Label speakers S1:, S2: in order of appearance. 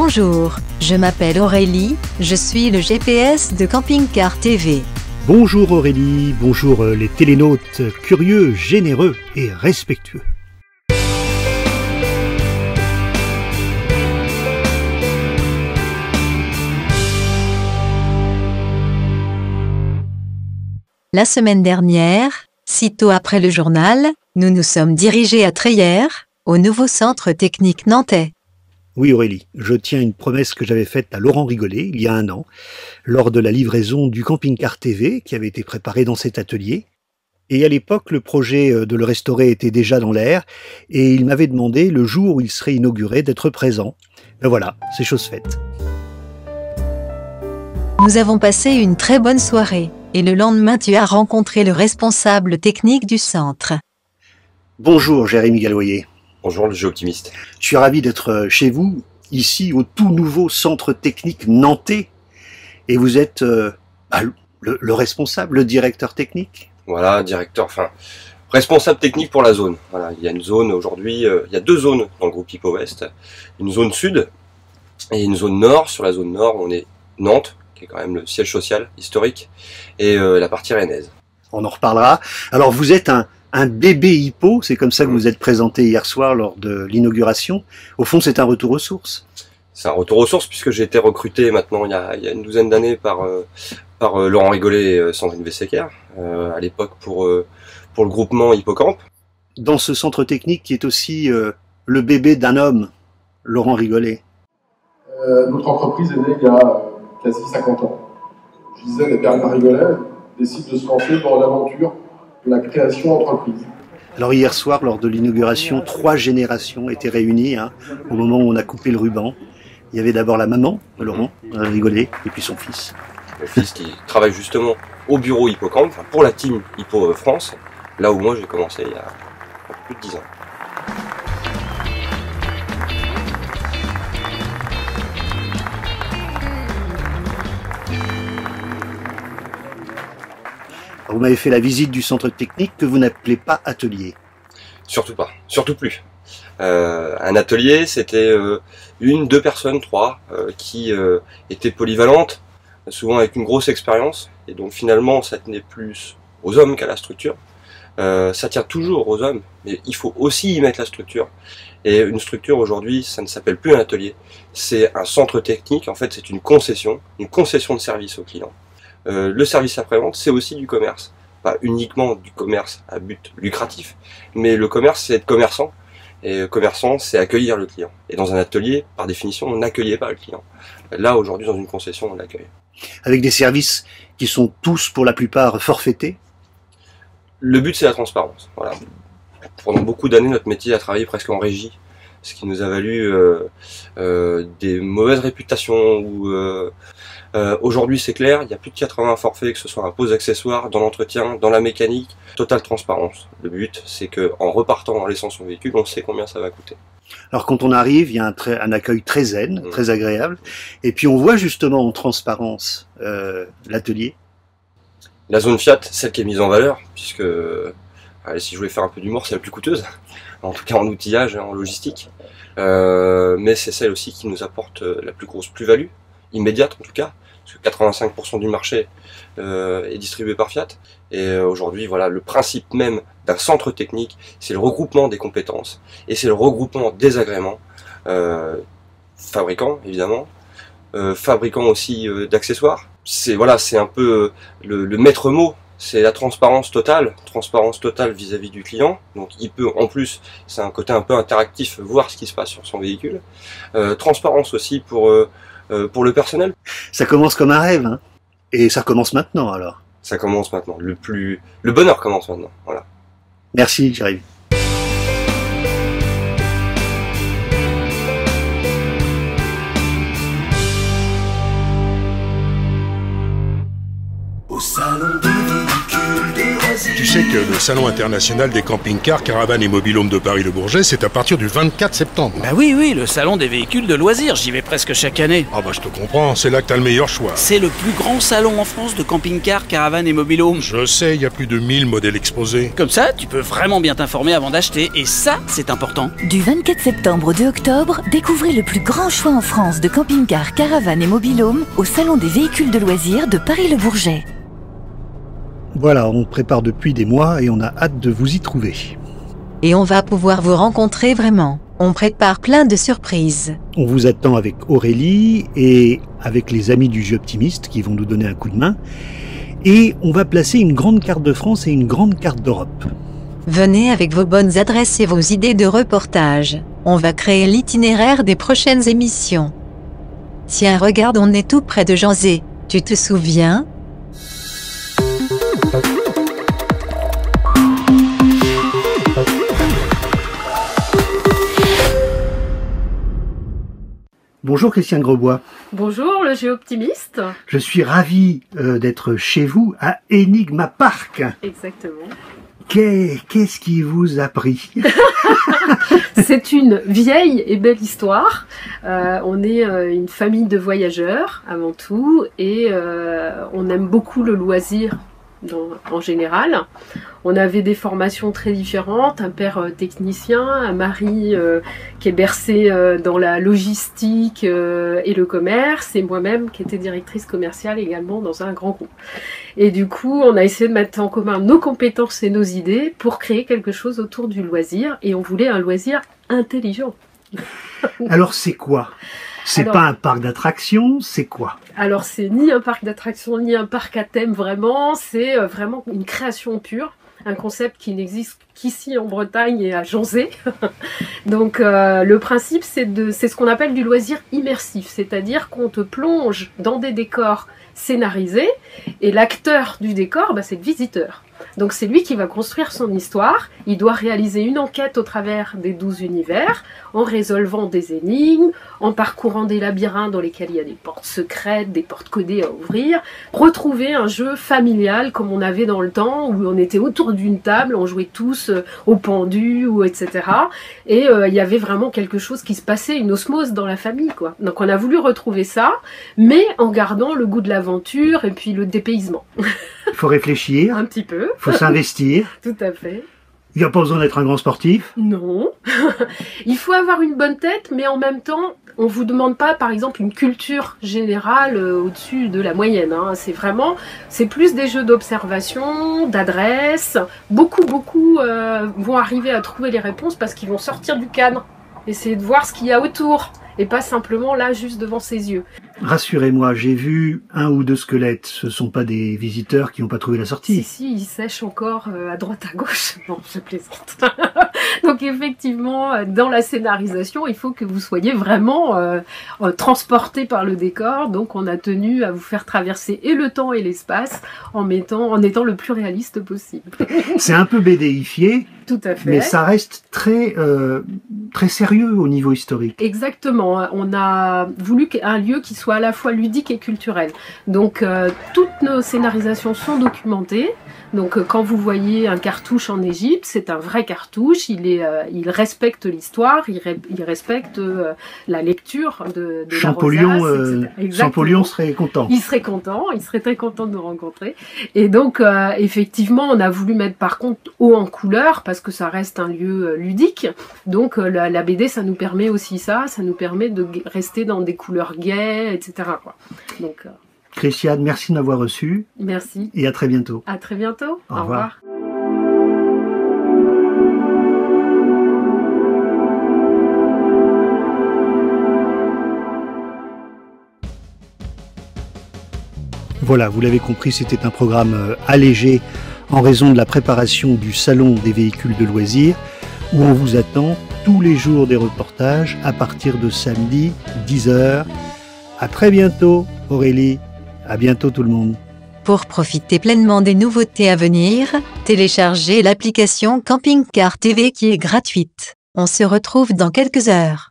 S1: Bonjour, je m'appelle Aurélie, je suis le GPS de Camping Car TV.
S2: Bonjour Aurélie, bonjour les télénautes curieux, généreux et respectueux.
S1: La semaine dernière, sitôt après le journal, nous nous sommes dirigés à Treyères, au nouveau centre technique nantais.
S2: Oui Aurélie, je tiens une promesse que j'avais faite à Laurent Rigolet il y a un an, lors de la livraison du Camping Car TV qui avait été préparé dans cet atelier. Et à l'époque, le projet de le restaurer était déjà dans l'air, et il m'avait demandé, le jour où il serait inauguré, d'être présent. Ben voilà, c'est chose faite.
S1: Nous avons passé une très bonne soirée, et le lendemain tu as rencontré le responsable technique du centre.
S2: Bonjour Jérémy Galloyer.
S3: Bonjour le jeu optimiste.
S2: Je suis ravi d'être chez vous, ici au tout nouveau centre technique nantais, et vous êtes le responsable, le directeur technique.
S3: Voilà, responsable technique pour la zone. Voilà, il y a une zone aujourd'hui, il y a deux zones dans le groupe Hippo West. Une zone sud et une zone nord. Sur la zone nord, on est Nantes, qui est quand même le siège social historique, et la partie rennaise.
S2: On en reparlera. Alors vous êtes un bébé hippo, c'est comme ça que vous êtes présenté hier soir lors de l'inauguration. Au fond, c'est un retour aux sources.
S3: C'est un retour aux sources puisque j'ai été recruté maintenant il y a une douzaine d'années par Laurent Rigolet et Sandrine Vessecker, à l'époque pour le groupement Hippocampe.
S2: Dans ce centre technique qui est aussi le bébé d'un homme, Laurent Rigolet.
S4: Notre entreprise est née il y a quasi 50 ans. Gisèle et Bernard Rigolet décident de se lancer dans l'aventure de la création d'entreprise.
S2: Alors hier soir, lors de l'inauguration, 3 générations étaient réunies au moment où on a coupé le ruban. Il y avait d'abord la maman de Laurent Rigolet et puis son fils.
S3: Le fils qui travaille justement au bureau Hippocampe, enfin pour la team Hippo France, là où moi j'ai commencé il y a plus de 10 ans.
S2: Vous m'avez fait la visite du centre technique que vous n'appelez pas atelier.
S3: Surtout pas, surtout plus. Un atelier, c'était 2 personnes, 3, qui étaient polyvalentes, souvent avec une grosse expérience, et donc finalement ça tenait plus aux hommes qu'à la structure. Ça tient toujours aux hommes, mais il faut aussi y mettre la structure. Et une structure aujourd'hui, ça ne s'appelle plus un atelier, c'est un centre technique, en fait c'est une concession de service aux clients. Le service après-vente, c'est aussi du commerce. Pas uniquement du commerce à but lucratif, mais le commerce, c'est être commerçant. Et commerçant, c'est accueillir le client. Et dans un atelier, par définition, on n'accueillait pas le client. Là, aujourd'hui, dans une concession, on l'accueille.
S2: Avec des services qui sont tous, pour la plupart, forfaités.
S3: Le but, c'est la transparence. Voilà. Pendant beaucoup d'années, notre métier a travaillé presque en régie, ce qui nous a valu des mauvaises réputations. Aujourd'hui, c'est clair, il y a plus de 80 forfaits, que ce soit un pose accessoire, dans l'entretien, dans la mécanique, totale transparence. Le but, c'est que en repartant, en laissant son véhicule, on sait combien ça va coûter.
S2: Alors quand on arrive, il y a un accueil très zen, très agréable, et puis on voit justement en transparence l'atelier.
S3: La zone Fiat, celle qui est mise en valeur, puisque si je voulais faire un peu d'humour, c'est la plus coûteuse, en tout cas en outillage et en logistique. Mais c'est celle aussi qui nous apporte la plus grosse plus-value, immédiate en tout cas, parce que 85% du marché est distribué par Fiat. Et aujourd'hui, voilà, le principe même d'un centre technique, c'est le regroupement des compétences, et c'est le regroupement des agréments, fabricants évidemment, fabricants aussi d'accessoires. C'est un peu le maître mot. C'est la transparence totale vis-à-vis du client. Donc il peut, en plus, c'est un côté un peu interactif, voir ce qui se passe sur son véhicule. Transparence aussi pour le personnel.
S2: Ça commence comme un rêve, hein. Et ça commence maintenant alors.
S3: Ça commence maintenant. Le bonheur commence maintenant. Voilà.
S2: Merci, Jérémy.
S5: Au salon des véhicules de loisirs.
S6: Tu sais que le Salon international des camping-cars, caravanes et mobil-homes de Paris-le-Bourget, c'est à partir du 24 septembre.
S5: Bah oui, le salon des véhicules de loisirs, j'y vais presque chaque année.
S6: Ah bah je te comprends, c'est là que t'as le meilleur choix.
S5: C'est le plus grand salon en France de camping-cars, caravanes et mobil-homes.
S6: Je sais, il y a plus de 1000 modèles exposés.
S5: Comme ça, tu peux vraiment bien t'informer avant d'acheter, et ça, c'est important.
S7: Du 24 septembre au 2 octobre, découvrez le plus grand choix en France de camping-cars, caravanes et mobil-homes au Salon des véhicules de loisirs de Paris-le-Bourget.
S2: Voilà, on prépare depuis des mois et on a hâte de vous y trouver.
S1: Et on va pouvoir vous rencontrer vraiment. On prépare plein de surprises.
S2: On vous attend avec Aurélie et avec les amis du Jeu Optimiste qui vont nous donner un coup de main. Et on va placer une grande carte de France et une grande carte d'Europe.
S1: Venez avec vos bonnes adresses et vos idées de reportage. On va créer l'itinéraire des prochaines émissions. Tiens, regarde, on est tout près de Janzé. Tu te souviens ?
S2: Bonjour Christian Grosbois.
S8: Bonjour le Géoptimiste.
S2: Je suis ravi d'être chez vous à Enigma Park.
S8: Exactement.
S2: Qu'est-ce qui vous a pris?
S8: C'est une vieille et belle histoire. On est une famille de voyageurs avant tout et on aime beaucoup le loisir en général. On avait des formations très différentes, un père technicien, un mari qui est bercé dans la logistique et le commerce, et moi-même qui étais directrice commerciale également dans un grand groupe. Et du coup, on a essayé de mettre en commun nos compétences et nos idées pour créer quelque chose autour du loisir, et on voulait un loisir intelligent.
S2: Alors c'est quoi? C'est pas un parc d'attractions, c'est quoi?
S8: Alors c'est ni un parc d'attractions, ni un parc à thème vraiment, c'est vraiment une création pure. Un concept qui n'existe qu'ici en Bretagne et à Janzé. Donc le principe c'est ce qu'on appelle du loisir immersif, c'est-à-dire qu'on te plonge dans des décors scénarisés et l'acteur du décor, c'est le visiteur. Donc c'est lui qui va construire son histoire, il doit réaliser une enquête au travers des 12 univers, en résolvant des énigmes, en parcourant des labyrinthes dans lesquels il y a des portes secrètes, des portes codées à ouvrir, retrouver un jeu familial comme on avait dans le temps, où on était autour d'une table, on jouait tous au pendu, ou etc. Et il y avait vraiment quelque chose qui se passait, une osmose dans la famille, quoi. Donc on a voulu retrouver ça, mais en gardant le goût de l'aventure et puis le dépaysement.
S2: Il faut réfléchir.
S8: Un petit peu.
S2: Il faut s'investir.
S8: Tout à fait.
S2: Il n'y a pas besoin d'être un grand sportif.
S8: Non. Il faut avoir une bonne tête, mais en même temps, on ne vous demande pas, par exemple, une culture générale au-dessus de la moyenne. Hein. C'est plus des jeux d'observation, d'adresse. Beaucoup vont arriver à trouver les réponses parce qu'ils vont sortir du cadre, essayer de voir ce qu'il y a autour, et pas simplement là, juste devant ses yeux.
S2: Rassurez-moi, j'ai vu 1 ou 2 squelettes. Ce sont pas des visiteurs qui n'ont pas trouvé la sortie.
S8: Si, ils sèchent encore à droite à gauche. Non, je plaisante. Donc effectivement, dans la scénarisation, il faut que vous soyez vraiment transporté par le décor. Donc on a tenu à vous faire traverser et le temps et l'espace en étant le plus réaliste possible.
S2: C'est un peu BDifié.
S8: Tout à fait.
S2: Mais ça reste très sérieux au niveau historique.
S8: Exactement. On a voulu un lieu qui soit à la fois ludique et culturel. Donc toutes nos scénarisations sont documentées. Donc quand vous voyez un cartouche en Égypte, c'est un vrai cartouche. Il respecte l'histoire, il respecte la lecture de
S2: Champollion, Champollion serait content.
S8: Il serait content, il serait très content de nous rencontrer. Et donc effectivement, on a voulu mettre par contre haut en couleur parce que ça reste un lieu ludique. Donc la BD, ça nous permet aussi ça nous permet de rester dans des couleurs gaies, etc. quoi. Donc
S2: Christiane, merci de m'avoir reçu.
S8: Merci.
S2: Et à très bientôt.
S8: À très bientôt.
S2: Au revoir. Voilà, vous l'avez compris, c'était un programme allégé en raison de la préparation du Salon des véhicules de loisirs, où on vous attend tous les jours des reportages à partir de samedi 10h. À très bientôt, Aurélie. À bientôt tout le monde.
S1: Pour profiter pleinement des nouveautés à venir, téléchargez l'application Camping Car TV qui est gratuite. On se retrouve dans quelques heures.